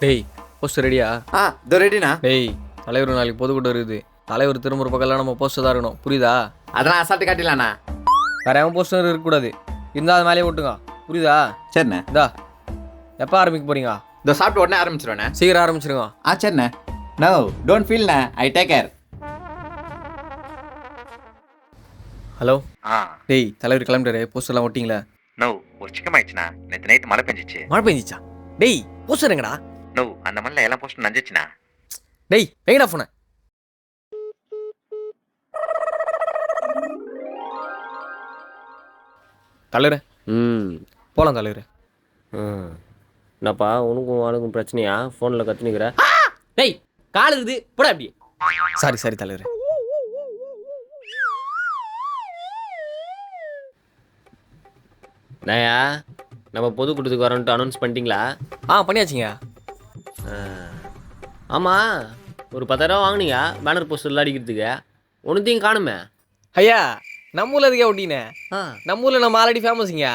டேய் போஸ்டர் ரெடியா? இதோ ரெடிண்ணா. டேய் தலைவர் நாளைக்கு பொதுக்கூட்டம் இருக்குது. தலைவர் திரும்புற பக்கம்லாம் நம்ம போஸ்டர் தான் இருக்கணும், புரியுதா? அதெல்லாம் அசால்ட்டு காட்டிடலாண்ணா. வேற எவன் போஸ்டர் இருக்கக்கூடாது. இருந்தால் அது மேலேயே விட்டுங்க, புரியுதா? சரிண்ணே. இதா எப்போ ஆரம்பிக்க போறீங்க? இதோ சாப்பிட்டு உடனே ஆரம்பிச்சிருவேண்ணே. சீக்கிரம் ஆரம்பிச்சிருங்க. சரிண்ணே. நோ டோன்ட் ஃபீல்ண்ணே, ஐ டேக் கேர். ஹலோ. டேய் தலைவர் கிளம்பிட்டாரு, போஸ்டர்லாம் ஒட்டிங்களா? நோ ஒரு சிக்கம் ஆயிடுச்சுண்ணா. நேற்று நைட்டு மழை பெஞ்சிச்சு. மழை பெஞ்சிச்சா? டேய் போஸ்டர் எங்கடா? நோ அந்த மண்ணில் எல்லாம் போஸ்ட் நஞ்சிச்சுண்ணா. டேய் எங்கடா போன? தலைவர் போகலாம் தலைவர். என்னப்பா உனக்கும் அவனுக்கும் பிரச்சனையா? ஃபோனில் கற்றுனுக்கிற? டேய் கால் இருக்குது போடா அப்படி. சாரி சாரி தலைவர். நயா நம்ம பொதுக்கூட்டத்துக்கு வரோன்ட்டு அனௌன்ஸ் பண்ணிட்டீங்களா? பண்ணியாச்சுங்க. ஆமாம், ஒரு 10,000 வாங்கினீங்க பேனர் போஸ்டர்லாம் அடிக்கிறதுக்கு. ஒன்றுத்தையும் காணுமே. ஐயா நம்ம ஊரில் அதுக்கே ஒட்டினே. நம்ம ஊரில் நம்ம ஆல்ரெடி ஃபேமஸுங்க.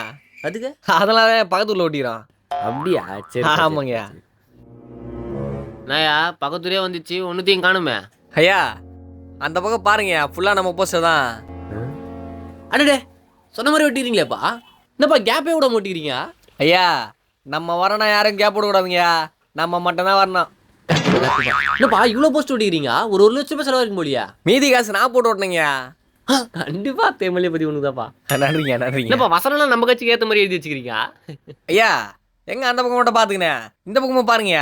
அதுக்கு அதனால பக்கத்து ஊரில் ஒட்டிக்கிறோம். அப்படியா? சரி ஆமாங்க. நயா பக்கத்துலேயே வந்துச்சு, ஒன்றுத்தையும் காணுமே. ஐயா அந்த பக்கம் பாருங்க, ஃபுல்லாக நம்ம போஸ்டர் தான். அடடே சொன்ன மாதிரி ஒட்டிக்கிறீங்களேப்பா. என்னப்பா கேப்பே விட மாட்டேங்கிறீங்க? ஐயா நம்ம வரணும், யாரும் கேப் விடக்கூடாதுங்க. நம்ம மட்டும்தான் வரணும். என்னப்பா இவ்வளோ போஸ்ட் ஒட்டிக்கிறீங்க? ஒரு 1,00,000 ரூபாய் செலவாயிருக்கும் போலியா? மீதி காசு நான் போட்டு ஓட்டினீங்க. கண்டிப்பா தேமலையை பற்றி ஒன்று தான்ப்பா. நன்றிங்க நன்றிங்க. என்னப்பா வசனம்லாம் நம்ம கட்சிக்கு ஏற்ற மாதிரி எழுதி வச்சுக்கிறீங்க? ஐயா எங்க அந்த பக்கம் மட்டும் பார்த்துக்கினேன், இந்த பக்கமும் பாருங்க.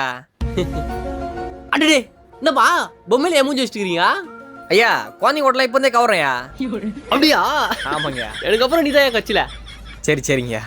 அடடே என்னப்பா பொம்மையில மூஞ்சி வச்சுக்கிறீங்க? ஐயா குழந்தைங்க ஓட்டலாம் இப்போ இருந்தே கவரையா. அப்படியா? ஆமாங்க. எனக்கு அப்புறம் நீ தான் கட்சியில. சரி சரிங்க.